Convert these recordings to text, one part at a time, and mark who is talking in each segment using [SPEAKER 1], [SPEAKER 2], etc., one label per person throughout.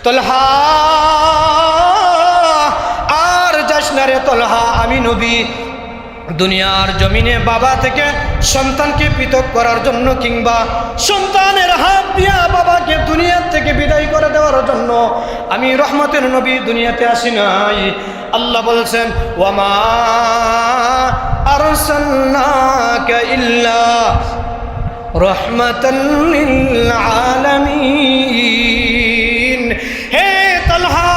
[SPEAKER 1] তলহা আর যাস না রে তলহা, আমি নবী দুনিয়ার জমিনে বাবা থেকে সন্তানকে পৃথক করার জন্য কিংবা সন্তানের হাত দিয়া বাবাকে দুনিয়া থেকে বিদায় করে দেওয়ার জন্য আমি রহমতের নবী দুনিয়াতে আসি নাই। আল্লাহ বলছেন ওয়ামা আরসালনাকা ইল্লা রাহমাতাল লিল আলামিন। হে তালহা,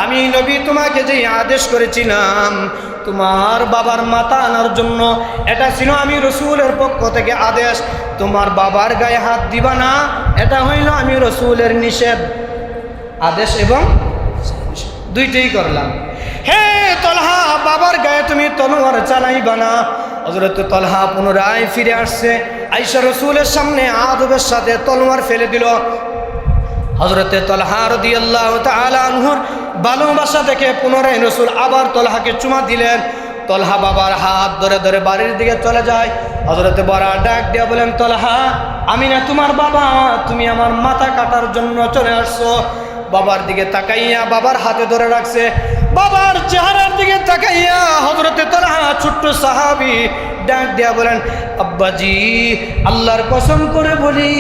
[SPEAKER 1] আমি নবী তোমাকে যে আদেশ করেছিলাম তোমার বাবার মাথা আনার জন্য, এটা ছিল আমি রসুলের পক্ষ থেকে আদেশ। তোমার বাবার গায়ে হাত দিবা না, এটা হইল আমি রসুলের নিষেধ। আদেশ এবং দুইটাই করলাম। হে তলহা, বাবার গায়ে তুমি তলোয়ার চালাইবা না। হযরত তলহা পুনরায় ফিরে আসছে, আয়েশা রসুলের সামনে আদবের সাথে তলোয়ার ফেলে দিল। হযরতে তলহা রাদিয়াল্লাহু তাআলা আনহুর ভালোবাসা দেখে পুনরায় রসুল আবার তলহাকে চুমা দিলেন। তলহা বাবার হাত ধরে ধরে বাড়ির দিকে চলে যায়। হযরতে বরা ডাক দিয়ে বলেন, তলহা, আমি না তোমার বাবা, তুমি আমার মাথা কাটার জন্য চলে আসছো। বাবার দিকে তাকাইয়া বাবার হাতে ধরে রাখছে। বাবার চেহারার দিকে তাকাইয়া হযরতে তলহা ছোট্ট সাহাবী ডাক দিয়া বলেন, আব্বাজি, আল্লাহর কসম করে বলি,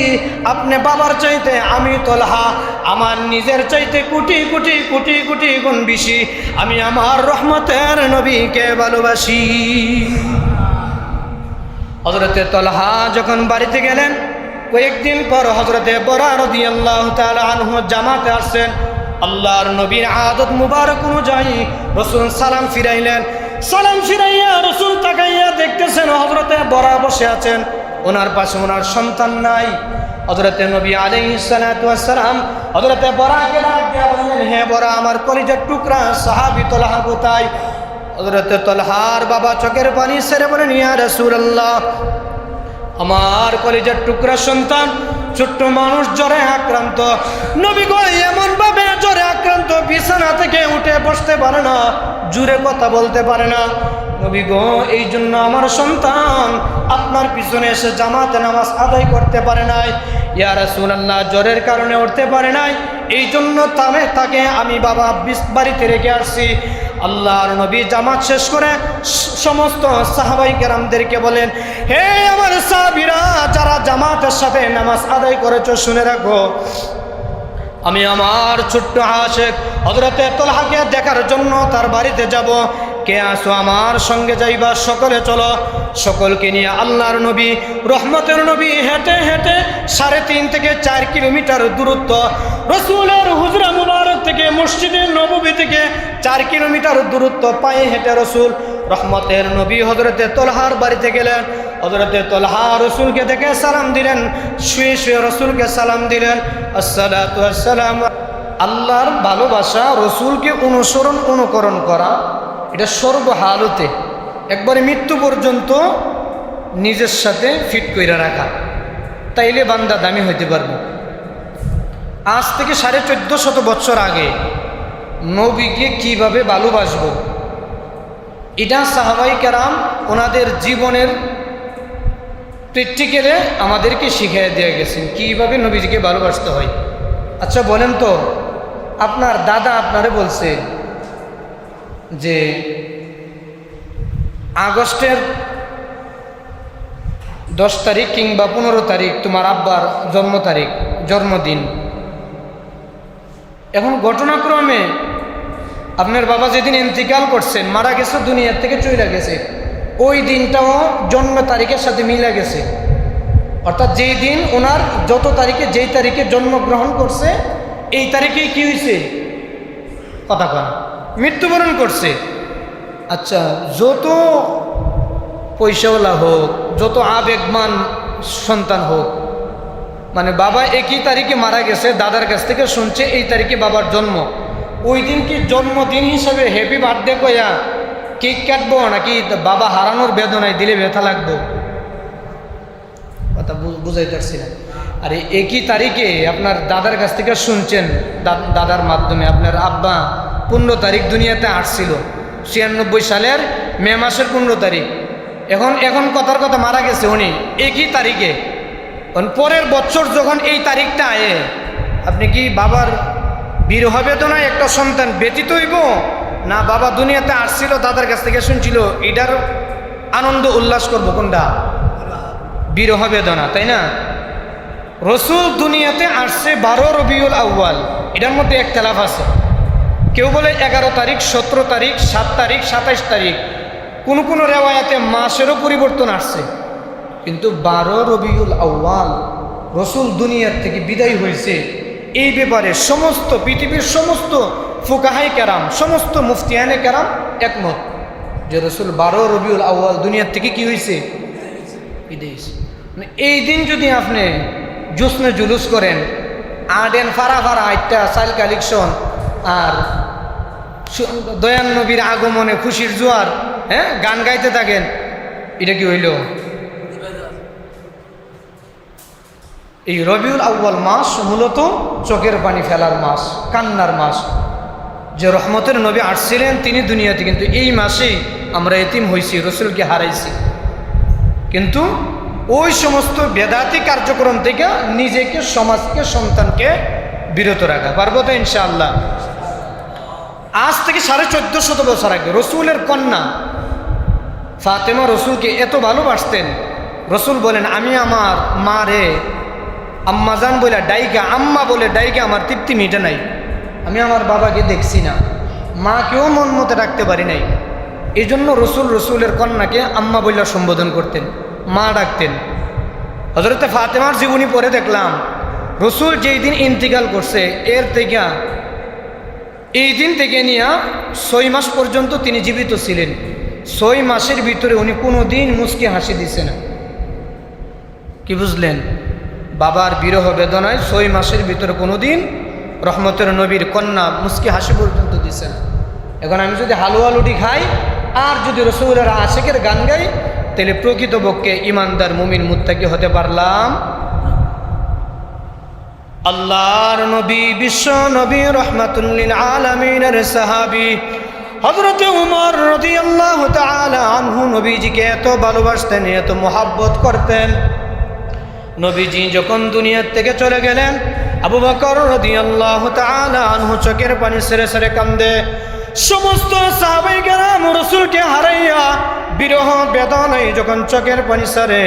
[SPEAKER 1] আপনি বাবার চাইতে আমি তলহা আমার নিজের চাইতে কোটি কোটি কোটি কোটি গুণ বেশি আমি আমার রহমতের নবীকে ভালোবাসি। হযরতে তলহা যখন বাড়িতে গেলেন, কয়েকদিন পর হযরতে বরা রাদিয়াল্লাহু তাআলা আনহু জামাতে আসছেন। আল্লাহর নবীর আদত মুবারক অনুযায়ী রাসূল সালাম ফিরাইলেন। সালাম ফিরাইয়া রাসূল তাকাইয়া দেখতেছেন হযরতে বরা বসে আছেন, ওনার পাশে ওনার সন্তান নাই। হযরতে নবী আলাইহিস সালাতু ওয়াস সালাম হযরতে বরাকে ডাক দিয়া বললেন, হে বরা, আমার কলিজার টুকরা সাহাবী তলহা কোথায়? হযরতে তলহার বাবা চোখের পানি ছেড়ে বলেন, ইয়া রাসূলুল্লাহ, আমার কলিজার টুকরা সন্তান ছোট্ট মানুষ জ্বরে আক্রান্ত। নবী গো, এমন ভাবে জ্বরে আক্রান্ত বিছানা থেকে উঠে বসতে পারে না, জুরে কথা বলতে পারে না। নবী গো, এই জন্য আমার সন্তান আপনার পিছনে এসে জামাতে নামাজ আদায় করতে পারে নাই। ইয়া রাসূলুল্লাহ, জ্বরের কারণে উঠতে পারে নাই, এই জন্য তাকে আমি বাবা বাড়িতে রেখে আসছি। আল্লাহর নবী জামাত শেষ করে সমস্ত সাহাবাই কেরামদেরকে বলেন, হে আমার সাহাবীরা, যারা জামাতের সাথে নামাজ আদায় করেছো, শুনে রাখো, আমি আমার ছোট্ট আশিক হযরতে তলহাকে দেখার জন্য তার বাড়িতে যাব। কে আসো আমার সঙ্গে যাইবা? সকলে চলো। সকলকে নিয়ে আল্লাহর নবী রহমতের নবী হেঁটে হেঁটে 3.5 থেকে 4 কিলোমিটার দূরত্ব, রসুলের হুজরা মুবারক থেকে মসজিদে নববী থেকে 4 কিলোমিটার দূরত্ব পায়ে হেঁটে রসুল রহমতের নবী হযরতে তলহার বাড়িতে গেলেন। হযরতে তলহা রসুলকে দেখে সালাম দিলেন, শুয়ে শুয়ে রসুলকে সালাম দিলেন, আসসালাতু আসসালাম। আল্লাহর ভালোবাসা, রসুলকে অনুকরণ করা, এটা সর্বহালতে একবারে মৃত্যু পর্যন্ত নিজের সাথে ফিট করে রাখা, তাইলে বান্দা দামি হইতে পারবে। আজ থেকে 1450 বছর আগে নবীকে কিভাবে ভালোবাসবো, এটা সাহাবাই কেরাম ওনাদের জীবনের প্র্যাকটিক্যালে আমাদেরকে শিখিয়ে দিয়ে গেছেন কিভাবে নবীজিকে ভালোবাসতে হয়। আচ্ছা বলেন তো, আপনার দাদা আপনারে বলছে যে আগস্টের 10 তারিখ কিংবা 15 তারিখ তোমার আব্বার জন্মদিন। এখন ঘটনাক্রমে আপনার বাবা যেদিন ইন্তিকাল করছেন, মারা গেছে, দুনিয়ার থেকে চলে গেছে, ওই দিনটাও জন্ম তারিখের সাথে মিলে গেছে। অর্থাৎ যেই দিন ওনার যেই তারিখে জন্মগ্রহণ করছে, এই তারিখেই কি হয়েছে? কথা কন, মৃত্যুবরণ করছে। আচ্ছা, যত পয়সাওয়ালা হোক, যত আবেগমান সন্তান হোক, মানে বাবা একই তারিখে মারা গেছে, দাদার কাছ থেকে শুনছে এই তারিখে বাবার জন্ম, ওই দিন কি জন্মদিন হিসাবে হ্যাপি বার্থডে কইয়া কেক কাটবো, নাকি বাবা হারানোর বেদনায় দিলে ব্যথা লাগবো? কথা বুঝাইতে পারছি না। আর একই তারিখে আপনার দাদার কাছ থেকে শুনছেন, দাদার মাধ্যমে আপনার আব্বা 15 তারিখ দুনিয়াতে আসছিল, 96 সালের মে মাসের 15 তারিখ। এখন কথার কথা মারা গেছে উনি একই তারিখে। পরের বছর যখন এই তারিখটা আয়ে, আপনি কি বাবার বিরহ বেদনায় একটা সন্তান ব্যতীত হইব, না বাবা দুনিয়াতে আসছিল দাদার কাছ থেকে শুনছিল, এটার আনন্দ উল্লাস করব? কোনটা? বিরহ বেদনা, তাই না? রসুল দুনিয়াতে আসছে 12 রবিউল আউয়াল, এটার মধ্যে একতলাফ আছে। কেউ বলে 11 তারিখ, 17 তারিখ, 7 তারিখ, 27 তারিখ, কোনো রেওয়ায়াতে মাসেরও পরিবর্তন আসছে। কিন্তু 12 রবিউল আউয়াল রসুল দুনিয়ার থেকে বিদায় হয়েছে, এই ব্যাপারে সমস্ত পৃথিবীর সমস্ত ফুকাহাই কেরাম, সমস্ত মুফতিয়ানে কেরাম একমত যে রসুল 12 রবিউল আউয়াল দুনিয়ার থেকে কি হয়েছে? বিদায় হয়েছে। এই দিন যদি আপনি জুসনে জুলুস করেন, আডেন ফারা আইটা চাইল কালেকশন, আর দয়ান নবীর আগমনে খুশির জোয়ার, হ্যাঁ, গান গাইতে থাকেন, এটা কি হইল? এই রবিউল আউয়াল মাস মূলত চোখের পানি ফেলার মাস, কান্নার মাস। যে রহমতের নবী আসছিলেন তিনি দুনিয়াতে, কিন্তু এই মাসেই আমরা এতিম হয়েছি, রসুলকে হারাইছি। কিন্তু ওই সমস্ত বেদাতি কার্যক্রম থেকে নিজেকে, সমাজকে, সন্তানকে বিরত রাখা পারবো তো ইনশাআল্লাহ। আজ থেকে 1450 বছর আগে রসুলের কন্যা ফাতেমা রসুলকে এত ভালোবাসতেন, রসুল বলেন আমি আমার মা রে আম্মাজান বলে ডাইকা, আম্মা বলে ডাইকা আমার তৃপ্তি মিটে নাই, আমি আমার বাবাকে দেখছি না, মাকেও মন মতে রাখতে পারি নাই। এই জন্য রসুলের কন্যাকে আম্মা বলে সম্বোধন করতেন, মা ডাকতেন। হযরতে ফাতেমার জীবনী পড়ে দেখলাম রসুল যেই দিন ইন্তিকাল করছে, এর থেকে এই দিন থেকে নিয়ে 6 মাস পর্যন্ত তিনি জীবিত ছিলেন। 6 মাসের ভিতরে উনি কোনো দিন মুচকি হাসি দিছে না। কি বুঝলেন? বাবার বিরহ বেদনায় 6 মাসের ভিতরে কোনো দিন রহমতের নবীর কন্যা মুচকি হাসি পর্যন্ত দিছে না। এখন আমি যদি হালুয়া লুটি খাই আর যদি রসুলের আশিকের গান গাই, তাহলে প্রকৃতপক্ষে ইমানদার মুমিন মুত্তাকি হতে পারলাম? আল্লাহর নবী, বিশ্ব নবী, রহমাতুল লিল আলামিনের সাহাবী হযরত উমর রাদিয়াল্লাহু তাআলা আনহু নবীজিকে এত ভালোবাসতেন, এত মোহাব্বত করতেন। নবীজি যখন দুনিয়া থেকে চলে গেলেন, আবু বকর রাদিয়াল্লাহু তাআলা আনহু চোখের পানি ছেড়ে ছেড়ে কান্দে। সমস্ত সাহাবায়ে কেরাম রাসূলকে হারাইয়া বিরহ বেদনায় যখন চোখের পানি ছেড়ে,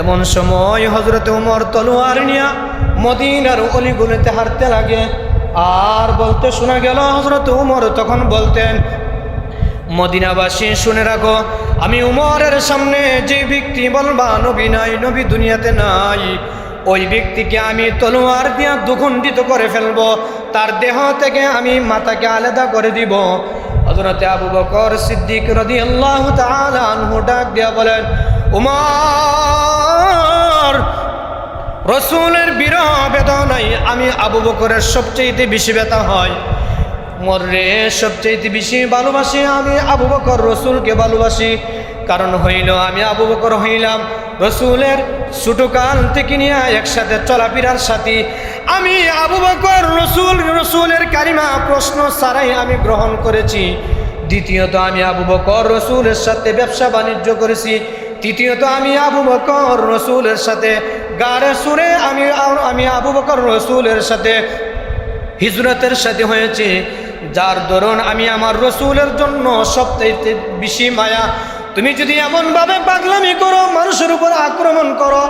[SPEAKER 1] এমন সময় হযরত উমর তলোয়ার নিয়ে মদিনার অলিগলিতে হাঁটতে লাগে। আর বলতে শোনা গেল হযরত উমর তখন বলতেন, মদিনাবাসী শুনে রাখো, আমি উমরের সামনে যে ব্যক্তি বলবা নবী নাই, নবী দুনিয়াতে নাই, ওই ব্যক্তিকে আমি তলোয়ার দিয়া দুখণ্ডিত করে ফেলবো, তার দেহ থেকে আমি মাথাকে আলাদা করে দিব। হযরতে আবু বকর সিদ্দিক রাদিয়াল্লাহু তাআলা আনহু ডাক দিয়া বলেন, উমর, রসুলের বিরহ বেদনায় আমি আবু বকরের সবচেয়ে বেশি ব্যথা হয়। মররে সবচেয়ে বেশি ভালোবাসি আমি আবু বকর, রসুলকে ভালোবাসি। কারণ হইল আমি আবু বকর হইলাম রসুলের ছোটকাল থেকে নিয়ে একসাথে চলাফেরার সাথী। আমি আবু বকর রসুলের কালিমা প্রশ্ন ছাড়াই আমি গ্রহণ করেছি। দ্বিতীয়ত আমি আবু বকর রসুলের সাথে ব্যবসা বাণিজ্য করেছি। তৃতীয়ত আমি আবু বকর রসুলের সাথে গারে সুরে আমি আবু বকর রসুলের সাথে হিজরতের সাথে হয়েছে, যার দরুন আমি আমার রসুলের জন্য সবচাইতে বেশি মায়া। তুমি যদি এমনভাবে পাগলামি করো, মানুষের উপর আক্রমণ করো,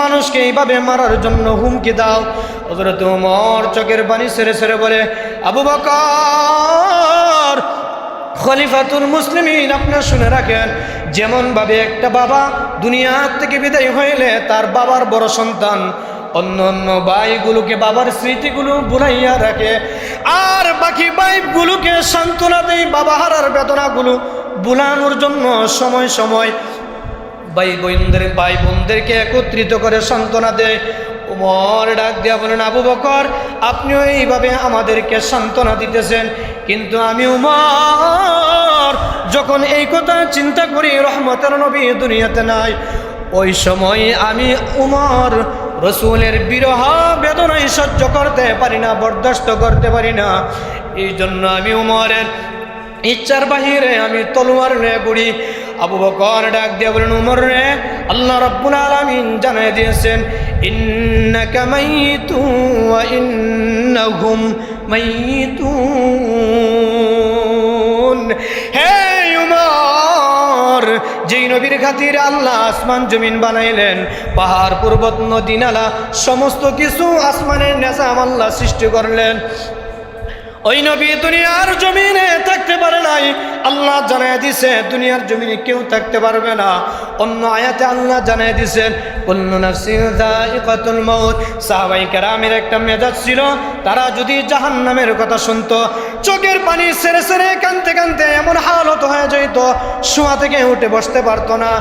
[SPEAKER 1] মানুষকে এইভাবে মারার জন্য হুমকি দাও। হযরত ওমর চোখের পানি ছেড়ে ছেড়ে বলে, আবু বকর খলিফাতুল মুসলিমিন, আপনারা শুনে রাখেন, যেমনভাবে একটা বাবা দুনিয়া থেকে বিদায় হইলে তার বাবার বড় সন্তান অন্য অন্য ভাইগুলোকে বাবার স্মৃতিগুলো বুলাইয়া রাখে, আর বাকি ভাইগুলোকে সান্ত্বনা দেয়, বাবা হারার বেদনাগুলো বুলানোর জন্য সময় সময় ভাই বোনদেরকে একত্রিত করে সান্ত্বনা দেয়। ওমর ডাক দিয়া বলেন, আবু বকর, আপনিও এইভাবে আমাদেরকে সান্ত্বনা দিতেছেন, কিন্তু আমি উমর যখন এই কথা চিন্তা করি রহমতের নবী দুনিয়াতে নাই, ওই সময় আমি উমর রসুলের বিরহ বেদনায় সহ্য করতে পারি না, বরদাস্ত করতে পারি না। এই জন্য আমি উমরের ইচ্ছার বাহিরে আমি তলোয়ার নিয়ে ঘুরি। আবু বকর ডাক দিয়ে বলেন, উমর রে, আল্লাহ রাব্বুল আলামিন জানিয়ে দিয়েছেন, ইন্নাকা মাইতুন ওয়া ইন্নাহুম মাইতুন। হে উমর, যেই নবীর খাতিরে আল্লাহ আসমান জমিন বানাইলেন, পাহাড় পর্বত নদী নালা সমস্ত কিছু আসমানের নিজাম আল্লাহ সৃষ্টি করলেন, ওই নবী দুনিয়ার জমিনে থাকতে পারে নাই। আল্লাহ জানায় দিছে দুনিয়ার জমিনে কেউ থাকতে পারবে না। অন্য আয়াতে আল্লাহ জানায় দিছেন, কুল্লু নাফসিন যায়িকাতুল মাউত। সাহাবায়ে কেরামের একটা মেজাজ ছিল, তারা যদি জাহান্নামের কথা শুনতো, চোখের পানি ছেড়ে ছেড়ে কাঁদতে কাঁদতে এমন হালত হয়ে যেত, শোয়া থেকে উঠে বসতে পারতো না।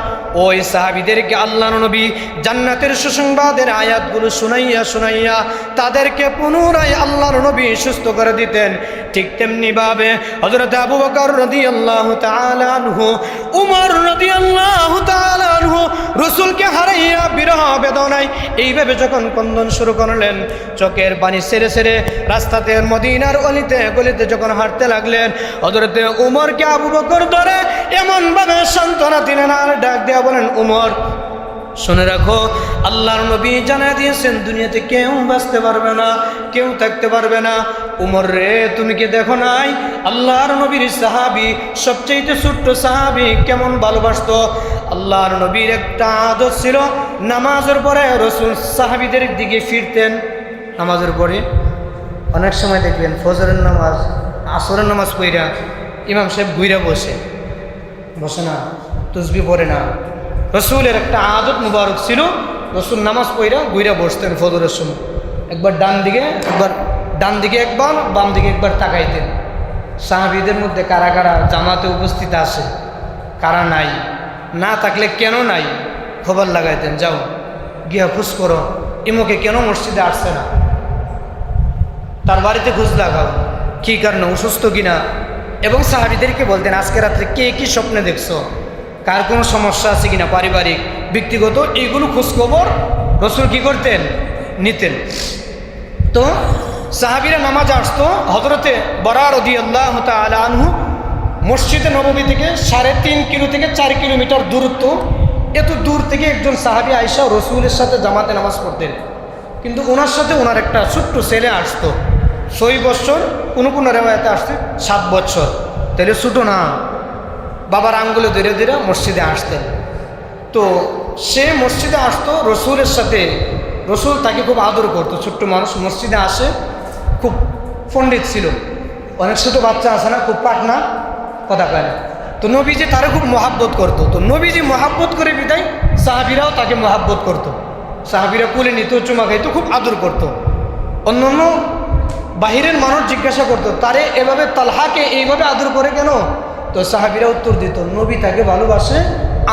[SPEAKER 1] ওই সাহাবীদেরকে আল্লাহর নবী জান্নাতের সুসংবাদের আয়াতগুলো শুনাইয়া শুনাইয়া তাদেরকে পুনরায় আল্লাহর নবী সুস্থ করে দিতেন। ঠিক তেমনি ভাবে হযরত আবু বকর রাদিয়াল্লাহু তাআলা আনহু, উমর রাদিয়াল্লাহু তাআলা আনহু রাসূলকে হারাইয়া বিরহ বেদনায় এইভাবে যখন ক্রন্দন শুরু করলেন, চোখের পানি ছেড়ে ছেড়ে রাস্তাতে মদিনার অলিতে গলিতে যখন হাঁটতে লাগলেন, হযরত উমরকে আবু বকর ধরে এমন ভাবে সান্ত্বনা দিলেন আর ডাক দেয়া বলেন, উমর শুনে রাখো, আল্লাহর নবী জানায় দিয়েছেন দুনিয়াতে কেউ বাঁচতে পারবে না, কেউ থাকতে পারবে না। উমর রে, তুমি কি দেখো নাই আল্লাহর নবীর সাহাবী, সবচেয়ে ছোট্ট সাহাবী কেমন ভালোবাসতো? আল্লাহর নবীর একটা আদত ছিল, নামাজের পরে রাসূল সাহাবীদের দিকে ফিরতেন। নামাজের পরে অনেক সময় দেখবেন ফজরের নামাজ, আসরের নামাজ পড়া ইমাম সাহেব ঘুরে বসে না, তসবিহ পড়ে না। রসুলের একটা আদত মুবারক ছিল, রসুল নামাজ পড়া ঘুরে বসতেন ফজরের সময়, একবার ডান দিকে একবার বাম দিকে একবার তাকাইতেন। সাহাবীদের মধ্যে কারা কারা জামাতে উপস্থিত আছে, কারা নাই, না থাকলে কেন নাই খবর লাগাইতেন, যাও গিয়া খোঁজ করো, ইমুকে কেন মসজিদে আসছে না, তার বাড়িতে খোঁজ লাগাও, কী কারণে, অসুস্থ কিনা। এবং সাহাবীদেরকে বলতেন আজকে রাত্রে কে কি স্বপ্নে দেখছো, কার কোনো সমস্যা আছে কিনা, পারিবারিক ব্যক্তিগত, এইগুলো খোঁজখবর রসুল কী করতেন, নিতেন। তো সাহাবীরা নামাজ আসতো, হযরতে বরা রাদিয়াল্লাহু তাআলা আনহু মসজিদে নববী থেকে 3.5 কিলো থেকে 4 কিলোমিটার দূরত্ব, এত দূর থেকে একজন সাহাবী আয়েশা রসুলের সাথে জামাতে নামাজ পড়তেন। কিন্তু ওনার সাথে ওনার একটা ছোট্ট ছেলে আসতো, 6 বছর, কোনো কোনো রেওয়ায়াতে আসছে 7 বছর, তাহলে ছোটো না, বাবার আঙ্গুলে ধীরে ধীরে মসজিদে আসতেন। তো সে মসজিদে আসতো রসুলের সাথে, রসুল তাকে খুব আদর করতো। ছোট্ট মানুষ মসজিদে আসে, খুব পণ্ডিত ছিল, অনেক ছোটো বাচ্চা আছে না, খুব পাটনা কথা কয় না। তো নবীজি তারা খুব মহাব্বত করতো। তো নবীজি মহাব্বত করে বিদায় সাহাবীরাও তাকে মহাব্বত করতো, সাহাবীরা কুলে নিত, চুমা খাইতো, খুব আদর করতো। অন্য অন্য বাহিরের মানুষ জিজ্ঞাসা করতো, তারে এভাবে তালহাকে এইভাবে আদর করে কেন? তো সাহাবীরা উত্তর দিত, নবী তাকে ভালোবাসে,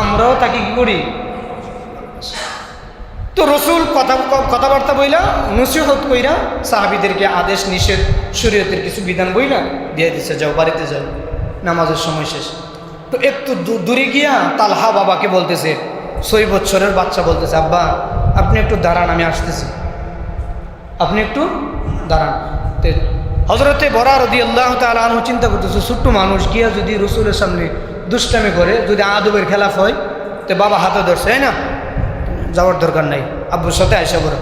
[SPEAKER 1] আমরাও তাকে কি করি। তো রসুল কথাবার্তা বইলা নসিহত কইরা সাহাবীদেরকে আদেশ নিষেধ শরীয়তের কিছু বিধান বইলা দিয়ে দিচ্ছে, যাও বাড়িতে যাও, নামাজের সময় শেষ। তো একটু দূরে গিয়া তালহা বাবাকে বলতেছে, 6 বছরের বাচ্চা বলতেছে, আব্বা আপনি একটু দাঁড়ান, আমি আসতেছি, আপনি একটু দাঁড়ান। তো হযরতে বরা রাদিয়াল্লাহু তাআলা আনহু চিন্তা করতেছে, ছোট্ট মানুষ গিয়া যদি রসুলের সামনে দুষ্টামি করে, যদি আদবের খেলাফ হয়, তো বাবা হাতে ধরছে, না যাওয়ার দরকার নাই, আব্বুর সাথে আয়সা করো।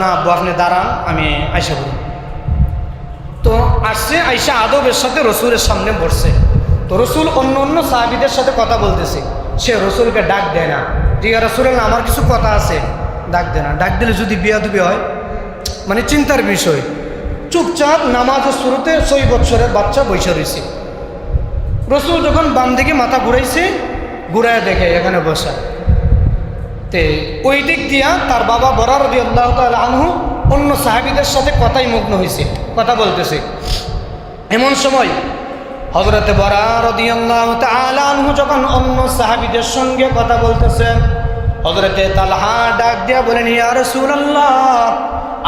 [SPEAKER 1] না আব্বু আপনি দাঁড়ান, আমি আয়সা করি। তো আসছে, আয়সা আদবের সাথে রসুলের সামনে বসছে। তো রসুল অন্য অন্য সাহাবীদের সাথে কথা বলতেছে, সে রসুলকে ডাক দেয় না, ঠিক আছে রাসূলুল্লাহ আমার কিছু কথা আছে, ডাক দেয় না। ডাক দিলে যদি বিয়াদবি হয়, মানে চিন্তার বিষয়। চুপচাপ নামাজের শুরুতে 6 বছরের বাচ্চা বসে রয়েছে। রসুল যখন বাম দিকে মাথা ঘুরাইছে, ঘুরায় দেখে এখানে বসা। তে ওই দিক দিয়া তার বাবা বরা রাদিয়াল্লাহু তাআলা আনহু অন্য সাহাবীদের সাথে কথাই মগ্ন হয়েছে, কথা বলতেছে। এমন সময় হযরতে বরা রাদিয়াল্লাহু তাআলা আনহু যখন অন্য সাহাবীদের সঙ্গে কথা বলতেছেন, হযরতে তালহা ডাক দিয়া বলেন, ইয়া রাসূলুল্লাহ,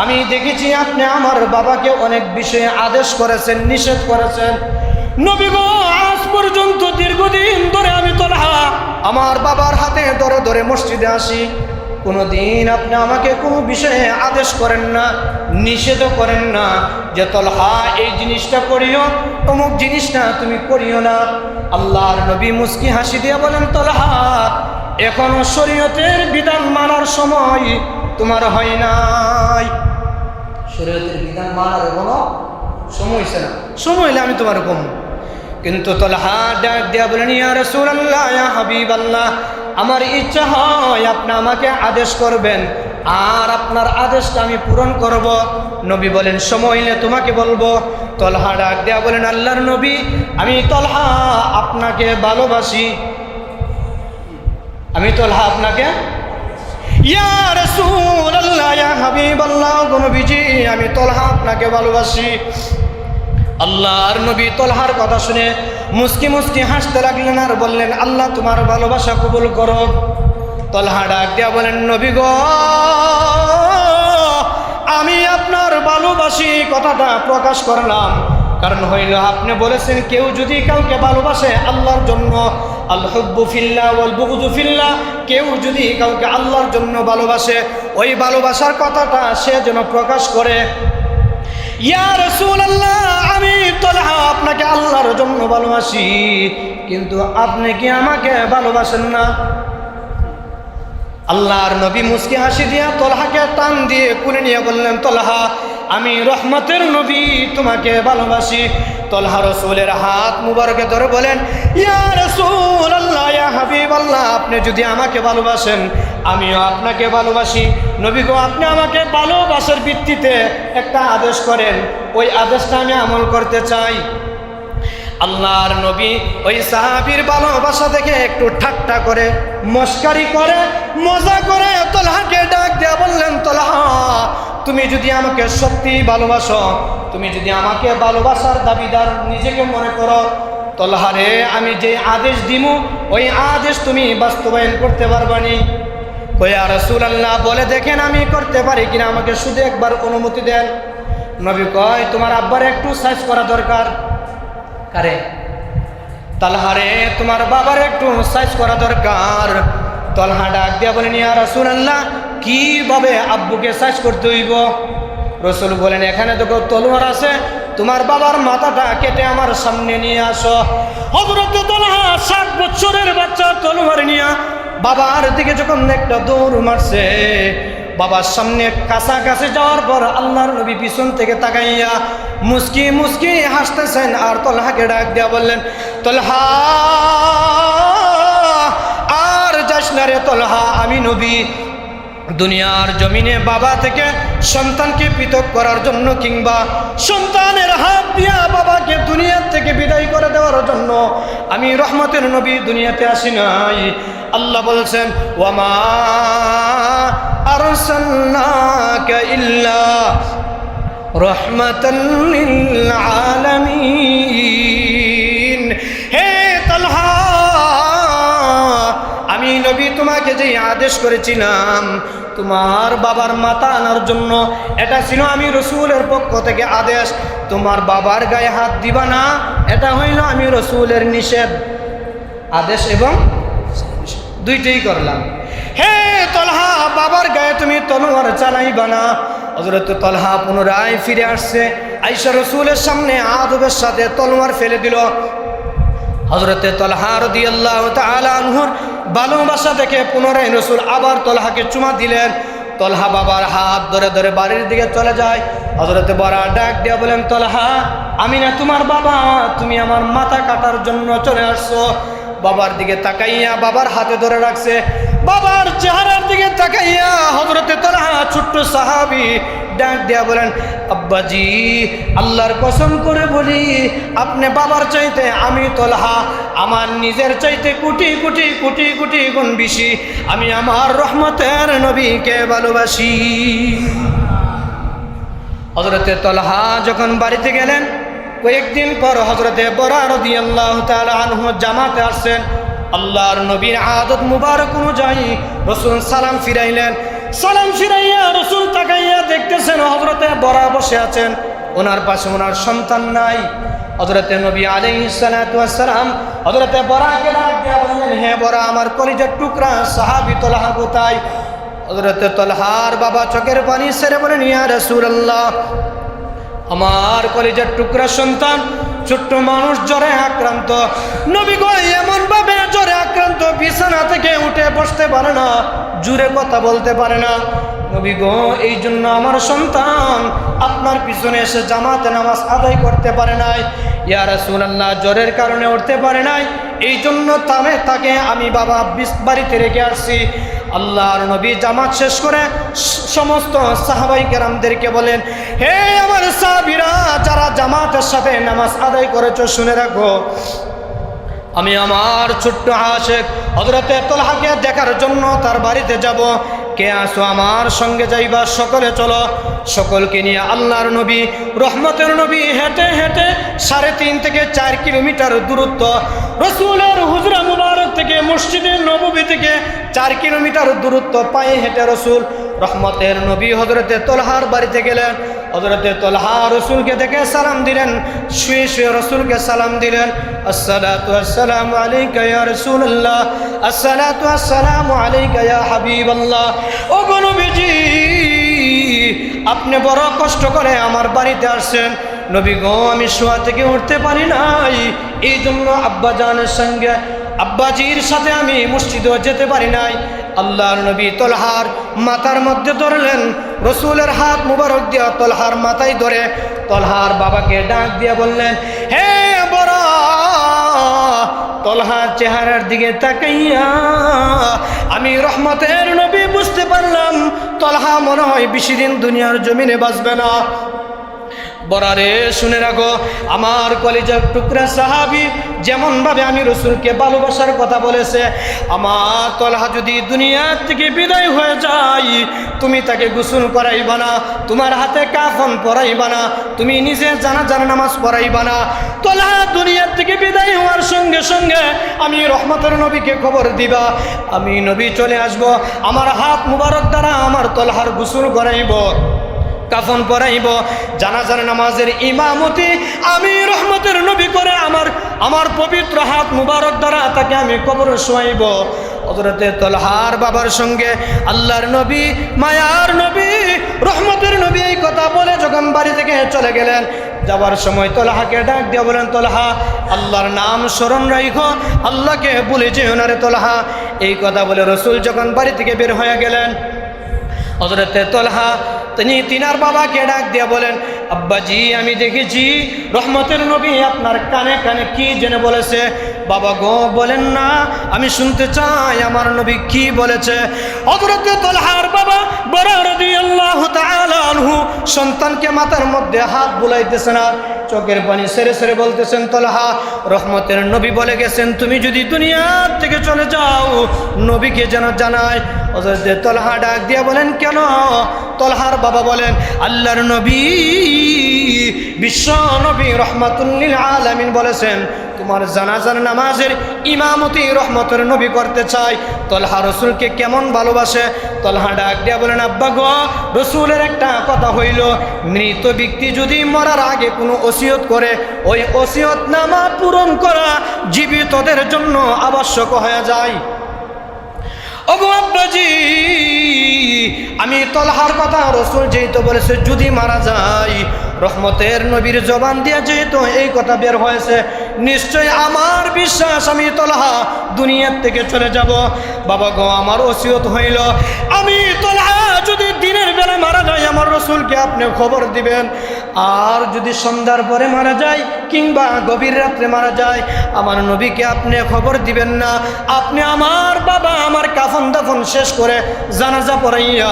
[SPEAKER 1] আমি দেখেছি আপনি আমার বাবাকে অনেক বিষয়ে আদেশ করেছেন, নিষেধ করেছেন। নবী গো, আজ পর্যন্ত দীর্ঘদিন ধরে আমি তালহা আমার বাবার হাতে ধরে ধরে মসজিদে আসি, কোনোদিন আপনি আমাকে কোনো বিষয়ে আদেশ করেন না, নিষেধ করেন না যে তালহা এই জিনিসটা করিও, অমুক জিনিসটা তুমি করিও না। আল্লাহর নবী মুস্কি হাসি দিয়ে বলেন, তলহা এখনো শরীয়তের বিধান মানার সময় তোমার হয় নাই। শরীয়তের বিধান মানার এখনো সময় হইছে না, সময় হইলে আমি তোমার কম। কিন্তু তলহা ডাক দিয়া বলেন, ইয়া রাসূলুল্লাহ, ইয়া হাবিবাল্লাহ, আমার ইচ্ছা হয় আপনি আমাকে আদেশ করবেন, আর আপনার আদেশটা আমি পূরণ করব। নবী বলেন, সময় হইলে তোমাকে বলবো। তলহা ডাক দিয়া বলেন, আল্লাহর নবী, আমি তলহা আপনাকে ভালোবাসি। আমি তলহা আপনাকে, ইয়া রাসূলুল্লাহ, ইয়া হাবিবাল্লাহ, নবীজি আমি তলহা আপনাকে ভালোবাসি। আল্লাহর নবী তলহার কথা শুনে মুস্কি মুস্কি হাসতে লাগলেন আর বললেন, আল্লাহ তোমার ভালোবাসা কবুল করো। তলহা ডাক দিয়া বলেন, নবী গো, আমি আপনার ভালোবাসি কথাটা প্রকাশ করলাম, কারণ হইল আপনি বলেছেন কেউ যদি কাউকে ভালোবাসে আল্লাহর জন্য, আল হুব্বু ফিল্লাহ ওয়াল বুগযু ফিল্লাহ, কেউ যদি কাউকে আল্লাহর জন্য ভালোবাসে ওই ভালোবাসার কথাটা সে যেন প্রকাশ করে। ইয়া রাসূলুল্লাহ, আমি তলহা আপনাকে আল্লাহর জন্য ভালোবাসি, কিন্তু আপনি কি আমাকে ভালোবাসেন না? আল্লাহর নবী মুস্কি হাসি দিয়া তলহাকে টান দিয়ে কুলে নিয়ে বললেন, তলহা আমি রহমতের নবী তোমাকে ভালোবাসি। তলহা রাসূলের হাত মুবারকে ধরে বলেন, ইয়া রাসূলুল্লাহ, ইয়া হাবিবাল্লাহ, আপনি যদি আমাকে ভালোবাসেন আমিও আপনাকে ভালোবাসি। নবী গো, আপনি আমাকে ভালোবাসার ভিত্তিতে একটা আদেশ করেন, ওই আদেশটা আমি আমল করতে চাই। আল্লাহর নবী ওই সাহাবীর ভালোবাসা দেখে একটু ঠাট্টা করে, মস্কারি করে, মজা করে তলহাকে ডাক দিয়ে বললেন, তলহা তুমি যদি আমাকে সত্যি ভালোবাসো, তুমি যদি আমাকে ভালোবাসার দাবিদার নিজেকে মনে করো, তলহারে আমি যে আদেশ দিমু ওই আদেশ তুমি বাস্তবায়ন করতে পারবানি। ইয়া রাসূলুল্লাহ, বলে দেখেন আমি করতে পারি কিনা, আমাকে শুধু একবার অনুমতি দেন। নবী কয়, তোমার আব্বার একটু সাইজ করা দরকার। কারে? তলহারে তোমার বাবার একটু সাইজ করা দরকার। তলহা ডাক দিয়া বলেন, ইয়া রাসূলুল্লাহ, কিভাবে আব্বুকে সাইজ করতে হইব? রাসূল বলেন, এখানে তো তলোয়ার আছে, তোমার বাবার মাথাটা কেটে আমার সামনে নিয়ে আসো। হযরত তলহা 7 বছরের বাচ্চা তলোয়ার নিয়ে বাবার দিকে যখন একটা দৌড় মারছে, বাবার সামনে কাছাকাছি যাওয়ার পর আল্লাহর নবী পিছন থেকে তাকাইয়া মুস্কি মুস্কি হাসতেছেন আর তলহাকে ডাক দিয়া বললেন, তলহা আর যাস না রে তলহা, আমি নবী দুনিয়ার জমিনে বাবা থেকে সন্তানকে পৃথক করার জন্য কিংবা সন্তানের হাত দিয়া বাবাকে দুনিয়া থেকে বিদায় করে দেওয়ার জন্য আমি রহমতের নবী দুনিয়াতে আসি নাই। আল্লাহ বলছেন, ওয়ামা আরসালনাকা ইল্লা রাহমাতাল লিল আলামিন। হে তলহা, আমি নবী তোমাকে যে আদেশ করেছিলাম তোমার বাবার মাথা আনার জন্য, এটা ছিল আমি রাসূলের পক্ষ থেকে আদেশ। তোমার বাবার গায়ে হাত দিবা না, এটা হইল আমি রাসূলের নিষেধ। আদেশ এবং দুইটাই করলাম। হে তলহা, বাবার গায়ে তুমি তলোয়ার চালাইবা না। হযরত তলহা পুনরায় ফিরে আসছে, আয়েশা রাসূলের সামনে আদবের সাথে তলোয়ার ফেলে দিল। হযরতে তলহা রাদিয়াল্লাহু তাআলা আনহুর ভালোবাসা দেখে পুনরায় রাসূল আবার তলহাকে চুমা দিলেন। তলহা বাবার হাত ধরে ধরে বাড়ির দিকে চলে যায়। হযরতে বরা ডাক দিয়ে বলেন, তলহা আমি না তোমার বাবা, তুমি আমার মাথা কাটার জন্য চলে আসছো। বাবার দিকে তাকাইয়া বাবার হাতে ধরে রাখছে, বাবার চেহারার দিকে তাকাইয়া হযরতে তলহা ছোট্ট সাহাবী ডাক দিয়া বলেন, আব্বাজি আল্লাহর কসম করে বলি, আপনি বাবার চাইতে আমি তলহা আমার নিজের চাইতে কোটি কোটি কোটি কোটি গুণ বেশি আমি আমার রহমতের নবীকে ভালোবাসি। হযরতে তলহা যখন বাড়িতে গেলেন, কয়েকদিন পর হযরতে বরা রাদিয়াল্লাহু তাআলা আনহু জামাতে আসছেন। আল্লাহর নবীর আদত মুবারক অনুযায়ী রাসূল সালাম ফিরাইলেন। সালাম ফিরাইয়া রাসূল তাকাইয়া দেখতেছেন হযরতে বরা বসে আছেন, ওনার পাশে ওনার সন্তান নাই। হযরতে নবী আলাইহিস সালাতু ওয়াস সালাম হযরতে বরাকে ডাক দিয়া বললেন, হে বরা, আমার কলিজার টুকরা সাহাবী তলহা কোথায়? হযরতে তলহার বাবা চোখের পানি ছেড়ে বলেন, ইয়া রাসূলুল্লাহ, আমার কলিজার টুকরা সন্তান ছোট্ট মানুষ জ্বরে আক্রান্ত। নবী গো এমন ভাবে জ্বরে আক্রান্ত, বিছানা থেকে উঠে বসতে পারে না, জুড়ে কথা বলতে পারে না। নবী গো এই জন্য আমার সন্তান আপনার পিছনে এসে জামাতে নামাজ আদায় করতে পারে নাই। ইয়া রাসূলুল্লাহ, জ্বরের কারণে উঠতে পারে নাই, এই জন্য তাকে আমি বাবা বাড়িতে রেখে আসছি। আল্লাহর নবী জামাত শেষ করে সমস্ত সাহাবাই কেরামদেরকে বলেন, হে আমার সাহাবীরা, যারা জামাতের সাথে নামাজ আদায় করেছো শুনে রাখো, আমি আমার ছোট্ট আশিক হযরতে তালহাকে দেখার জন্য তার বাড়িতে যাব। কে আসো আমার সঙ্গে যাইবা? সকলে চলো। সকলকে নিয়ে আল্লাহর নবী রহমতের নবী হেঁটে হেঁটে 3.5 থেকে 4 কিলোমিটার দূরত্ব, রসুলের হুজরা মুবারক থেকে মসজিদে নববী থেকে 4 কিলোমিটার দূরত্ব পায়ে হেঁটে রসুল রহমতের নবী হযরতে তালহার বাড়িতে গেলেন। হযরতে তালহা রসুলকে দেখে সালাম দিলেন, শুয়ে শুয়ে রসুলকে সালাম দিলেন, আসসালাতু আসসালামু আলাইকা ইয়া রাসূলুল্লাহ, আসসালাতু আসসালামু আলাইকা ইয়া হাবিবাল্লাহ। ও গো নবীজি, আপনি বড় কষ্ট করে আমার বাড়িতে আসছেন। নবী গো আমি শোয়া থেকে উঠতে পারি নাই, এই জন্য আব্বাজানের সঙ্গে আব্বাজির সাথে আমি মসজিদেও যেতে পারি নাই। আল্লাহর নবী তালহার মাথার মধ্যে ধরলেন, রসুলের হাত মুবারক দিয়া তালহার মাথায় ধরে তালহার বাবাকে ডাক দিয়া বললেন, হে বড়। তালহার চেহারার দিকে তাকাইয়া আমি রহমতের নবী বুঝতে পারলাম তালহা মনে হয় বেশি দিন দুনিয়ার জমিনে বাঁচবে না। বরারে শুনে রাখো, আমার কলিজার টুকরা সাহাবী যেমন ভাবে আমি রসুলকে ভালোবাসার কথা বলেছে, আমার তালহা যদি দুনিয়া থেকে বিদায় হয়ে যায়, তুমি তাকে গোসল করাইবা না, তোমার হাতে কাফন পরাইবা না, তুমি নিজে জানাজার নামাজ পড়াইবা না। তালহা দুনিয়া থেকে বিদায় হওয়ার সঙ্গে সঙ্গে আমি রহমতের নবীকে খবর দিবা, আমি নবী চলে আসব, আমার হাত মুবারক দ্বারা আমার তালহার গোসল করাইব, কাফন পরাইব, জানাজার নামাজের ইমামতি আমি রহমতের নবী করে আমার পবিত্র হাত মুবারক দ্বারা তাকে আমি কবরে শোয়াইব। হযরতে তালহার বাবার সঙ্গে আল্লাহর নবী, মায়ার নবী, রহমতের নবী এই কথা বলে যখন বাড়ি থেকে চলে গেলেন, যাওয়ার সময় তালহাকে ডাক দিয়ে বলেন, তালহা আল্লাহর নাম স্মরণ রাখো, আল্লাহকে ভুলে যেও না রে তালহা। এই কথা বলে রসুল যখন বাড়ি থেকে বের হয়ে গেলেন, হযরতে তালহা তিনার বাবাকে ডাক দিয়ে বলেন, আব্বাজি আমি দেখেছি রহমতের নবী আপনার কানে কানে কি জেনে বলেছে। বাবা গো বলেন না, আমি শুনতে চাই আমার নবী কি বলেছে। হযরতে তালহার বাবা বড় রাদিয়াল্লাহু তাআলা আনহু সন্তানকে মাথার মধ্যে হাত বুলাইতেছেন আর চোখের পানি সেরে সেরে বলতেছেন, তালহা রহমতের নবী বলে গেছেন তুমি যদি দুনিয়া থেকে চলে যাও নবীকে যেন জানায়। হযরতে তালহা ডাক দিয়ে বলেন, কেন? তালহার বাবা বলেন, আল্লাহর নবী বিশ্ব নবী রহমাতুল লিল আলামিন বলেছেন তোমার জানাজার নামাজের ইমামতি রহমতের নবী করতে চাই। তালহা রসুলকে কেমন ভালোবাসে। তালহা ডাক দিয়া বলেন, আব্বা গো রসুলের একটা কথা হইল, মৃত ব্যক্তি যদি মরার আগে কোনো ওসিয়ত করে ওই ওসিয়ত নামা পূরণ করা জীবিতদের জন্য আবশ্যক হয়ে যায়। ওগো আব্বাজি, আমি তালহার কথা রসুল যেহেতু বলেছে যদি মারা যায়, রহমতের নবীর জবান দিয়ে যেহেতু এই কথা বের হয়েছে, নিশ্চয় আমার বিশ্বাস আমি তালহা দুনিয়ার থেকে চলে যাব। বাবা গো আমার ওসিয়ত হইল, আমি তালহা যদি দিনের বেলা মারা যায় আমার রসুলকে আপনি খবর দিবেন, আর যদি সন্ধ্যার পরে মারা যায় কিংবা গভীর রাত্রে মারা যায় আমার নবীকে আপনি খবর দিবেন না। আপনি আমার বাবা আমার কাফন দাফন শেষ করে জানাজা পড়াইয়া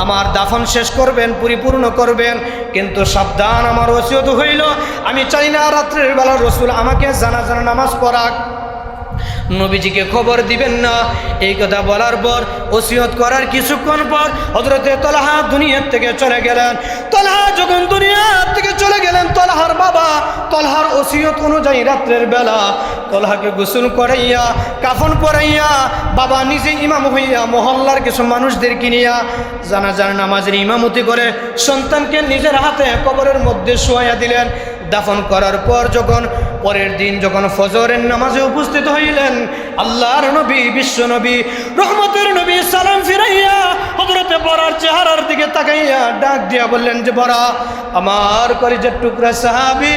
[SPEAKER 1] আমার দাফন শেষ করবেন, পরিপূর্ণ করবেন, কিন্তু সাবধান আমার ওসিয়ত হইল আমি চাই না রাত্রের বেলা রসুল আমাকে জানাজার নামাজ পড়াক, নবীজিকে খবর দিবেন না। এই কথা বলার পর ওসিয়ত করার কিছুক্ষণ পর হযরতে তালহা দুনিয়ার থেকে চলে গেলেন। তালহা যখন দুনিয়ার থেকে চলে গেলেন, তালহার বাবা তালহার ওসিয়ত অনুযায়ী রাত্রের বেলা তালহাকে গোসল করাইয়া কাফন পরাইয়া বাবা নিজে ইমাম হইয়া মহল্লার কিছু মানুষদেরকে নিয়া জানাজার নামাজের ইমামতি করে সন্তানকে নিজের হাতে কবরের মধ্যে শোয়াইয়া দিলেন। দাফন করার পর যখন পরের দিন যখন ফজরের নামাজে উপস্থিত হইলেন, আল্লাহর নবী বিশ্ব নবী রহমতের নবী সালাম ফিরাইয়া হযরতে বরার চেহারার দিকে তাকাইয়া ডাক দিয়া বললেন যে বরা আমার কলিজার টুকরা সাহাবী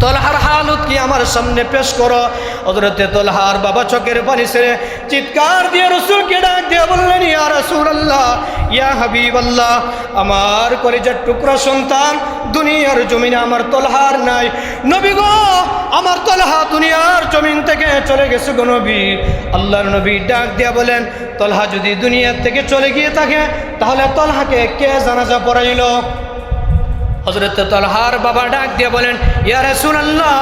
[SPEAKER 1] তলহার হালত কি আমার সামনে পেশ করো। হযরতে তলহার বাবা চোখের পানি ছেড়ে চিৎকার দিয়ে রাসূলকে ডাক দিয়ে বললেন, ইয়া রাসূলুল্লাহ, ইয়া হাবিবাল্লাহ, আমার কলিজার টুকরা সন্তান দুনিয়ার জমিনে আমার তলহার নাই। নবী গো, আমার তলহা দুনিয়ার জমিন থেকে চলে গেছে গো নবী। আল্লাহর নবী ডাক দিয়া বলেন, তলহা যদি দুনিয়ার থেকে চলে গিয়ে থাকে তাহলে তলহাকে কে জানাজা পড়াইল? হযরত তলহার বাবা ডাক দিয়ে বলেন, ইয়া রাসূলুল্লাহ,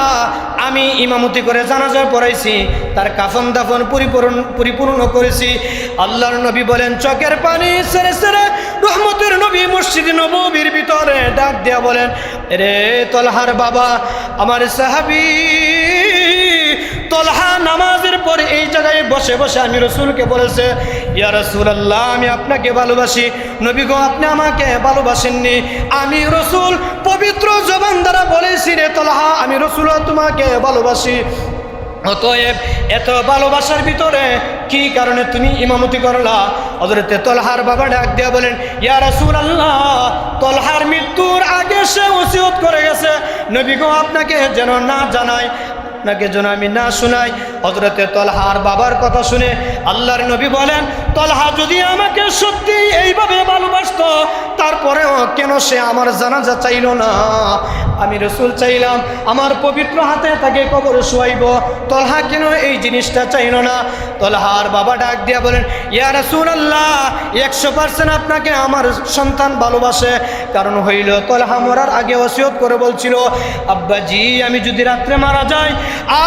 [SPEAKER 1] আমি ইমামতি করে জানাজা পড়াইছি, তার কাফন দাফন পরিপূর্ণ করেছি। আল্লাহর নবী বলেন, চোখের পানি ছেড়ে ছেড়ে রহমতের নবী মসজিদ নববীর ভিতরে ডাক দিয়া বলেন, রে তলহার বাবা, আমার সাহাবী তলহা নামাজের পরে এই জায়গায় বসে বসে আমি রাসূলকে বলেছে, ইয়া রাসূলুল্লাহ, আমি আপনাকে ভালোবাসি। নবী গো, আপনি আমাকে ভালোবাসেননি, আমি রাসূল পবিত্র জবান দ্বারা বলেছি, রে তলহা, আমি রাসূল তোমাকে ভালোবাসি। অতএব এত ভালোবাসার ভিতরে কি কারণে তুমি ইমামতি করলা? হযরতে তলহার বাবা ডাক দিয়া বলেন, ইয়া রাসূলুল্লাহ, তলহার মৃত্যুর আগে সে ওসিয়ত করে গেছে, নবী গো, আপনাকে যেন না জানাই, আপনাকে যেন আমি না শোনাই। হযরতে তলহার বাবার কথা শুনে আল্লাহর নবী বলেন, তলহা যদি আমাকে সত্যি এইভাবে ভালোবাসতো তারপরেও কেন সে আমার জানাজা চাইল না? আমি রাসূল চাইলাম আমার পবিত্র হাতে তাকে কবরে শোয়াইব, তলহা কেন এই জিনিসটা চাইল না? তলহার বাবা ডাক দিয়া বলেন, ইয়া রাসূলুল্লাহ, 100% আপনাকে আমার সন্তান ভালোবাসে। কারণ হইল তলহা মরার আগে ওসিয়ত করে বলছিল, আব্বাজি, আমি যদি রাত্রে মারা যাই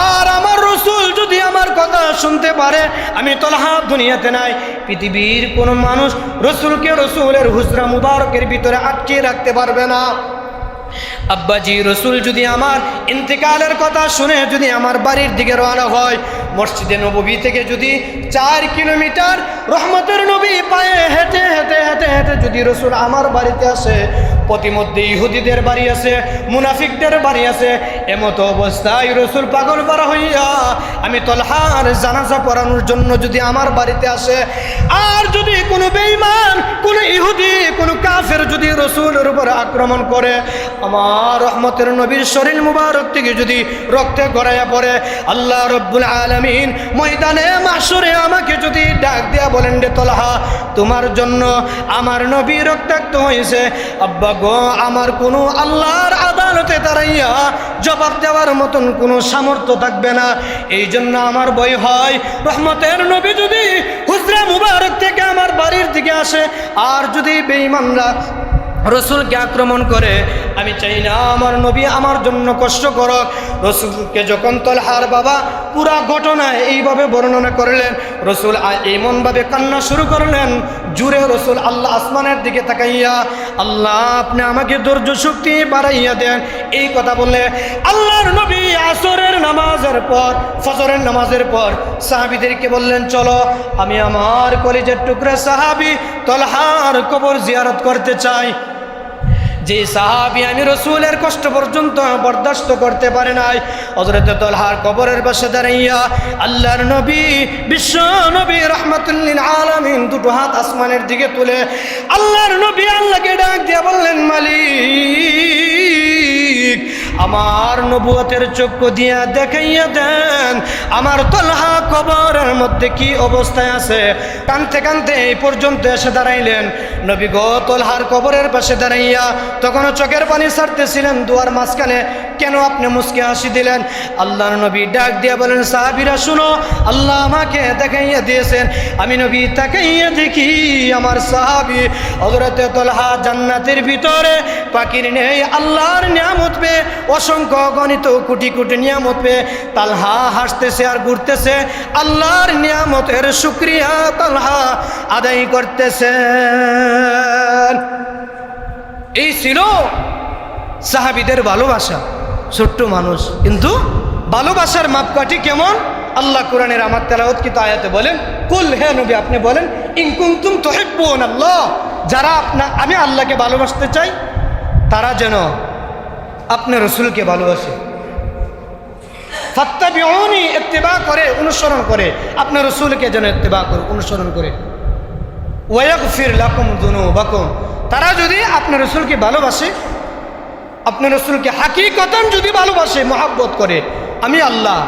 [SPEAKER 1] আর আমার রাসূল যদি আমার কথা শুনতে পারে, আমি তলহা দুনিয়াতে নাই, পৃথিবীর কোনো মানুষ রাসূলকে রাসূলের হুজরা মুবারকের ভিতরে আটকে রাখতে পারবে না। আব্বাজি, রাসূল যদি আমার ইন্তেকালের কথা শুনে যদি আমার বাড়ির দিকে রওনা হয়, মসজিদে নববী থেকে যদি 4 কিলোমিটার রহমতের নবী পায়ে হেঁটে হেঁটে হেঁটে হেঁটে যদি রাসূল আমার বাড়িতে আসে, প্রতিমধ্যে ইহুদিদের বাড়ি আছে, মুনাফিকদের বাড়ি আছে, এমতো অবস্থায় রাসূল পাগল পারা হইয়া আমি তলহার জানাজা পড়ানোর জন্য যদি আমার বাড়িতে আসে, আর যদি কোনো বেঈমান, কোনো ইহুদি, কোনো কাফের যদি রাসূলের উপর আক্রমণ করে, আমার রহমতের নবীর শরীর মুবারক থেকে যদি রক্তে গড়াইয়া পড়ে, আল্লাহ রব্বুল আলামিন ময়দানে মাহশরে আমাকে যদি ডাক দিয়া বলেন, রে তলহা, তোমার জন্য আমার নবী রক্তাক্ত হয়েছে, আব্বা গো, আমার কোনো আল্লাহর আদালতে দাঁড়াইয়া জবাব দেওয়ার মতন কোনো সামর্থ্য থাকবে না। এই জন্য আমার ভয় হয়, রহমতের নবী যদি হুজরা মুবারক থেকে আমার বাড়ির দিকে আসে আর যদি বেঈমানরা রাসূলকে আক্রমণ করে, আমি চাই না আমার নবী আমার জন্য কষ্ট করক। রাসূলকে যখন তলহার বাবা পুরা ঘটনা এইভাবে বর্ণনা করলেন, রাসূল এমনভাবে কান্না শুরু করলেন, জুড়ে রাসূল আল্লাহ আসমানের দিকে তাকাইয়া, আল্লাহ, আপনি আমাকে ধৈর্য শক্তি বাড়াইয়া দেন, এই কথা বললে আল্লাহর নবী আসরের নামাজের পর, ফজরের নামাজের পর সাহাবীদেরকে বললেন, চলো, আমি আমার কলিজার টুকরা সাহাবী তলহার কবর জিয়ারত করতে চাই। যে সাহাবী আমি রাসূলের কষ্ট পর্যন্ত বরদাস্ত করতে পারে নাই, হযরত তলহার কবরের পাশে দাঁড়াইয়া আল্লাহর নবী, বিশ্ব নবী রাহমাতুল লিল আলামিন দুটো হাত আসমানের দিকে তুলে আল্লাহর নবী আল্লাহকে ডাক দিয়ে বললেন, মালিক, আমার নবুয়তের চক্ষু দিয়া দেখাইয়া দেন আমার তলহা কবরের মধ্যে কি অবস্থায় আছে। কানতে কানতে এই পর্যন্ত এসে দাঁড়াইলেন। নবী গো, তলহার কবরের পাশে দাঁড়াইয়া তখনও চোখের পানি ছাড়তেছিলেন দুয়ার মাঝখানে, কেন আপনি মুস্কে হাসি দিলেন? আল্লাহর নবী ডাক দিয়া বলেন, সাহাবীরা শুনো, আল্লাহ আমাকে দেখাইয়া দিয়েছেন, আমি নবী তাকাইয়া দেখি আমার সাহাবী হযরত তলহা জান্নাতের ভিতরে পাখির নেই আল্লাহর নিয়ামত পেয়ে, অসংখ্য গণিত কোটি কোটি নিয়ামত পেয়ে তালহা হাসতেছে আর ঘুরতেছে, আল্লাহর নিয়ামতের শুকরিয়া তালহা আদায় করতেছে। এই ছিল সাহাবীদের ভালোবাসা। ছোট্ট মানুষ, কিন্তু ভালোবাসার মাপকাঠি কেমন? আল্লাহ কোরআনের আমার তেলাওয়াতকৃত আয়াতে বলেন, কুল, হে নবী আপনি বলেন, ইন কুনতুম তুহিব্বুনাল্লাহ, যারা আমি আল্লাহকে ভালোবাসতে চাই তারা যেন আপনার রাসূলকে ভালোবাসে। ফাত্তাবিউনি, ইত্তিবা করে, অনুসরণ করে, আপনার রাসূলকে যেন ইত্তিবা করে, অনুসরণ করে। ওয়াগফির লাকুম যুনুবাকুম, তারা যদি আপনার রাসূলকে ভালোবাসে আপনি রসুলকে হাকিকতান যদি ভালোবাসে, মহাব্বত করে, আমি আল্লাহ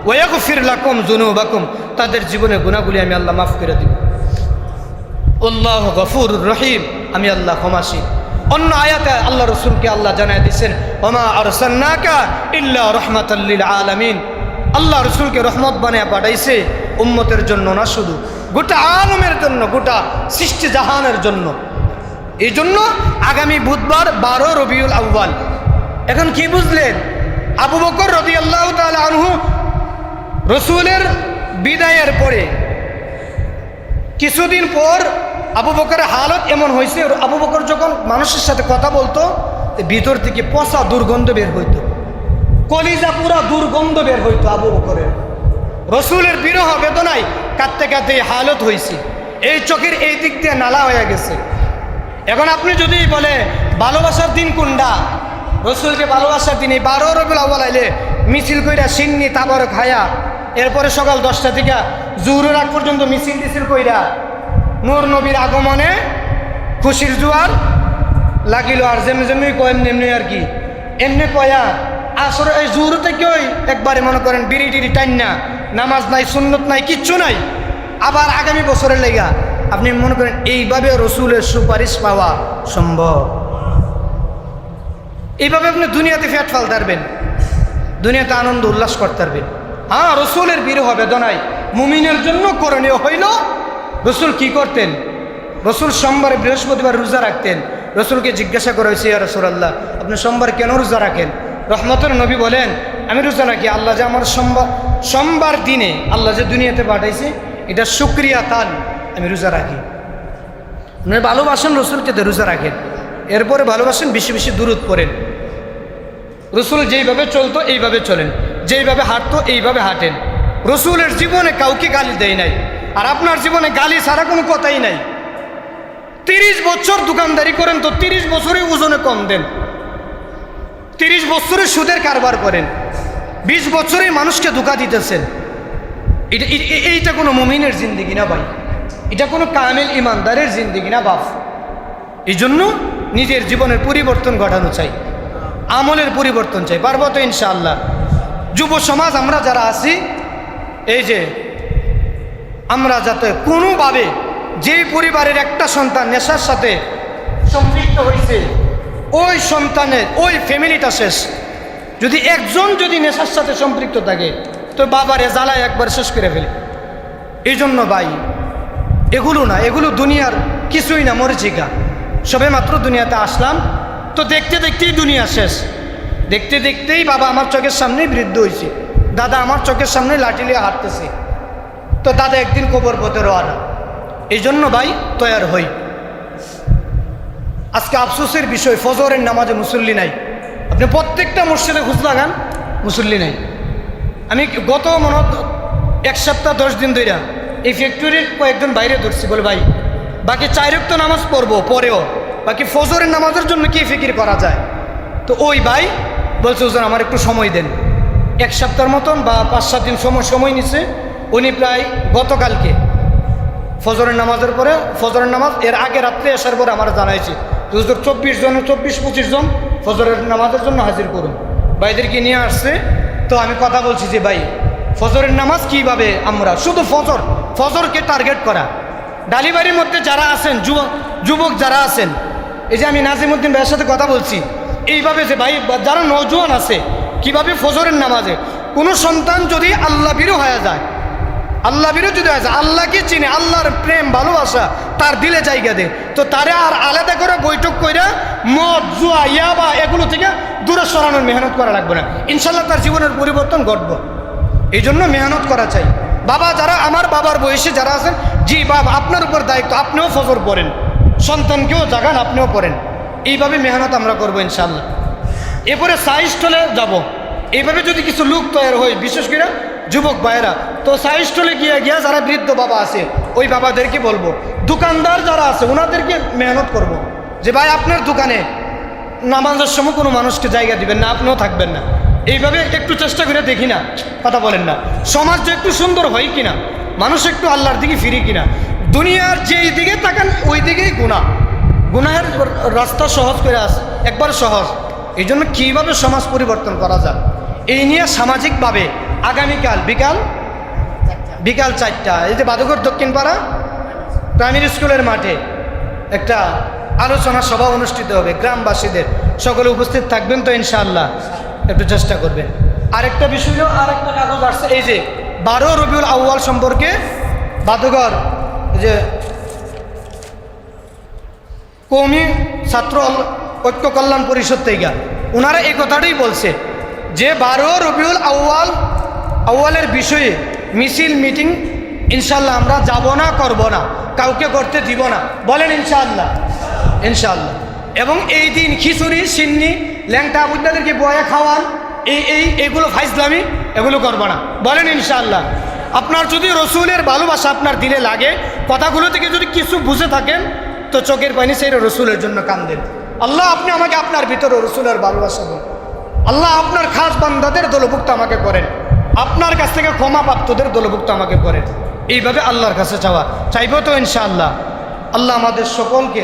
[SPEAKER 1] ওয়াগফির লাকুম যুনুবাকুম, তাদের জীবনের গুনাহগুলি আমি আল্লাহ মাফ করে দিব। আল্লাহু গফুরুর রহিম, আমি আল্লাহ ক্ষমাশীল। অন্য আয়াতে আল্লাহ রসুলকে আল্লাহ জানায় দিচ্ছেন, ওমা আরসালনাকা ইল্লা রাহমাতাল লিল আলামিন, আল্লাহ রসুলকে রহমত বানিয়ে পাঠাইছে উম্মতের জন্য না, শুধু গোটা আলমের জন্য, গোটা সৃষ্টি জাহানের জন্য। এই জন্য আগামী বুধবার 12 রবিউল আউয়াল। এখন কি বুঝলেন? আবু বকর রাদিয়াল্লাহু তাআলা আনহু রসুলের বিদায়ের পরে কিছুদিন পর আবু বকরের হালত এমন হয়েছে, আবু বকর যখন মানুষের সাথে কথা বলতো ভিতর থেকে পচা দুর্গন্ধ বের হইতো, কলিজা পুরা দুর্গন্ধ বের হইতো আবু বকরের। রসুলের বিরহ বেদনায় কাঁদতে কাঁদতে হালত হয়েছে, এই চোখের এই দিক দিয়ে নালা হয়ে গেছে। এখন আপনি যদি বলে ভালোবাসার দিন কোনটা, রসুলকে ভালোবাসার দিন এই 12 রবিউল আউয়াল আইলে মিছিল কইরা সিন্নি তাবর খায়া, এরপরে সকাল 10টা থেকে জোহরের আগ পর্যন্ত মিছিল টিছিল কইরা নূর নবীর আগমনে খুশির জোয়ার লাগিল। আর যেমনি কয় এমনি আর কি, এমনি কয়া আসলে এই জোহর থেকেই একবারে মনে করেন বিড়ি টিড়ি টাইনা, নামাজ নাই, সুন্নত নাই, কিচ্ছু নাই। আবার আগামী বছরের লেগা আপনি মনে করেন এইভাবে রসুলের সুপারিশ পাওয়া সম্ভব? এইভাবে আপনি দুনিয়াতে ফ্যাট ফালতে পারবেন, দুনিয়াতে আনন্দ উল্লাস করতে পারবেন। হ্যাঁ, রসুলের বিরহ বেদনায় মুমিনের জন্য করণীয় হইল, রসুল কি করতেন? রসুল সোমবারে বৃহস্পতিবার রোজা রাখতেন। রসুলকে জিজ্ঞাসা করা হয়েছে, ইয়া রাসূলুল্লাহ, আপনি সোমবার কেন রোজা রাখেন? রহমতের নবী বলেন, আমি রোজা রাখি আল্লাহ যে আমার সোমবার দিনে আল্লাহ যে দুনিয়াতে পাঠাইছে এটা শুকরিয়া, তান আমি রোজা রাখি। আপনি ভালোবাসেন রসুলকে, রোজা রাখেন। এরপরে ভালোবাসেন, বেশি বেশি দুরূদ পড়েন। রসুল যেইভাবে চলতো এইভাবে চলেন, যেইভাবে হাঁটতো এইভাবে হাঁটেন। রসুলের জীবনে কাউকে গালি দেয় নাই, আর আপনার জীবনে গালি ছাড়া কোনো কথাই নাই। 30 বছর দোকানদারি করেন তো 30 বছরে ওজনে কম দেন, 30 বছরে সুদের কারবার করেন, 20 বছরে মানুষকে ধোঁকা দিতেছেন। এইটা কোনো মুমিনের জিন্দিগি না ভাই, এটা কোনো কামেল ইমানদারের জিন্দিগি না বাপ। এই জন্য নিজের জীবনের পরিবর্তন ঘটানো চাই, আমলের পরিবর্তন চাই। পারবো তো ইনশাআল্লাহ। যুব সমাজ আমরা যারা আছি, এই যে আমরা যাতে কোনোভাবে, যে পরিবারের একটা সন্তান নেশার সাথে সম্পৃক্ত হয়েছে, ওই সন্তানের ওই ফ্যামিলিটা শেষ। যদি একজন যদি নেশার সাথে সম্পৃক্ত থাকে তো বাবারে জ্বালায় একবার শেষ করে ফেলে। এই জন্য ভাই এগুলো না, এগুলো দুনিয়ার কিছুই না, মরিচিকা। সবে মাত্র দুনিয়াতে আসলাম তো দেখতে দেখতেই দুনিয়া শেষ, দেখতে দেখতেই বাবা আমার চোখের সামনেই বৃদ্ধ হয়েছে, দাদা আমার চোখের সামনে লাঠি নিয়ে হাঁটতেছে, তো দাদা একদিন কবর পথে রওনা। এই জন্য ভাই তৈয়ার হই। আজকে আফসোসের বিষয়, ফজরের নামাজে মুসল্লি নাই। আপনি প্রত্যেকটা মসজিদে খোঁজ লাগান, মুসল্লি নাই। আমি গত মনে 1 সপ্তাহ 10 দিন ধরে এই ফ্যাক্টরির কয়েকজন বাইরে ধরছি, বলে ভাই বাকি 4 ওয়াক্ত নামাজ পড়বো, পরেও বাকি ফজরের নামাজের জন্য কি ফিকির করা যায়? তো ওই ভাই বলছে, হুজুর আমার একটু সময় দেন। 1 সপ্তাহের মতন বা 5-7 দিন সময় নিছে। উনি প্রায় গতকালকে ফজরের নামাজের পরে, ফজরের নামাজ এর আগে রাত্রে আসার পরে আমার জানাইছে, হুজুর 24-25 জন ফজরের নামাজের জন্য হাজির করুন। ভাইদেরকে নিয়ে আসছে। তো আমি কথা বলছি যে ভাই ফজরের নামাজ কিভাবে, আমরা শুধু ফজরকে টার্গেট করা। ডালিবাড়ির মধ্যে যারা আছেন, যুবক যারা আছেন, এই যে আমি নাজিমউদ্দিন ভাইয়ের সাথে কথা বলছি, এইভাবে যে ভাই যারা নওজোয়ান আছে, কিভাবে ফজরের নামাজে কোনো সন্তান যদি আল্লাহ বিরু হয়ে যায়, আল্লাহ বিরু যদি হয়ে যায়, আল্লাহকে চিনে, আল্লাহর প্রেম ভালোবাসা তার দিলে জায়গা দেয়, তো তারে আর আলাদা করে বৈঠক কইরা মদ জুয়া ইয়াবা এগুলো থেকে দূরে সরানোর মেহনত করা লাগবে না। ইনশাল্লাহ তার জীবনের পরিবর্তন ঘটবে। এই জন্য মেহনত করা চাই। বাবা যারা আমার বাবার বয়সে যারা আছেন, জি বাবা আপনার উপর দায়িত্ব, আপনিও ফজর পড়েন, সন্তানকেও জাগান, আপনিও পড়েন। এইভাবে মেহনত আমরা করবো ইনশাল্লাহ। এরপরে সাইস্টলে যাব। এইভাবে যদি কিছু লোক তৈরি হয়, বিশেষ করে যুবক ভাইয়েরা, তো সাইস্টলে গিয়া যারা বৃদ্ধ বাবা আছে ওই বাবাদেরকে বলবো, দোকানদার যারা আছে ওনাদেরকে মেহনত করব যে ভাই আপনার দোকানে নামাজের সময় কোনো মানুষকে জায়গা দিবেন না, আপনিও থাকবেন না। এইভাবে একটু চেষ্টা করে দেখি না, কথা বলেন না, সমাজটা একটু সুন্দর হয় কিনা, মানুষ একটু আল্লাহর দিকে ফিরি কিনা। দুনিয়ার যেই দিকে তাকান ওই দিকেই গুনাহের রাস্তা সহজ করে আস, একবার সহজ। এই জন্য কীভাবে সমাজ পরিবর্তন করা যায় এই নিয়ে সামাজিকভাবে আগামীকাল বিকাল 4টা এই যে বাদুঘর দক্ষিণ পাড়া প্রাইমারি স্কুলের মাঠে একটা আলোচনা সভা অনুষ্ঠিত হবে গ্রামবাসীদের, সকলে উপস্থিত থাকবেন তো ইনশাআল্লাহ, একটু চেষ্টা করবেন। আরেকটা বিষয়, আরেকটা কাগজ আসছে এই যে 12 রবিউল আউয়াল সম্পর্কে বাদুঘর যে কওমি ছাত্র ঐক্য কল্যাণ পরিষদ থেকে ওনারা এই কথাটাই বলছে যে 12 রবিউল আউয়ালের বিষয়ে মিছিল মিটিং ইনশাআল্লাহ আমরা যাব না, করব না, কাউকে করতে দিব না, বলেন ইনশাআল্লাহ। ইনশাআল্লাহ। এবং এই দিন খিচুড়ি সিন্নি ল্যাংটা বুদ্ধাদেরকে বয়া খাওয়ান এইগুলো ফাইজলামি এগুলো করব না, বলেন ইনশাআল্লাহ। আপনার যদি রসুলের ভালোবাসা আপনার দিলে লাগে, কথাগুলো থেকে যদি কিছু বুঝে থাকেন তো চোখের পানি সেই রসুলের জন্য কান্দেন। আল্লাহ আপনি আমাকে আপনার ভিতরে রসুলের ভালোবাসা দেন, আল্লাহ আপনার খাস বান্দাদের দলভুক্ত আমাকে করেন, আপনার কাছ থেকে ক্ষমা প্রাপ্তদের দলভুক্ত আমাকে করেন। এইভাবে আল্লাহর কাছে চাইবো তো ইনশাআল্লাহ। আল্লাহ আমাদের সকলকে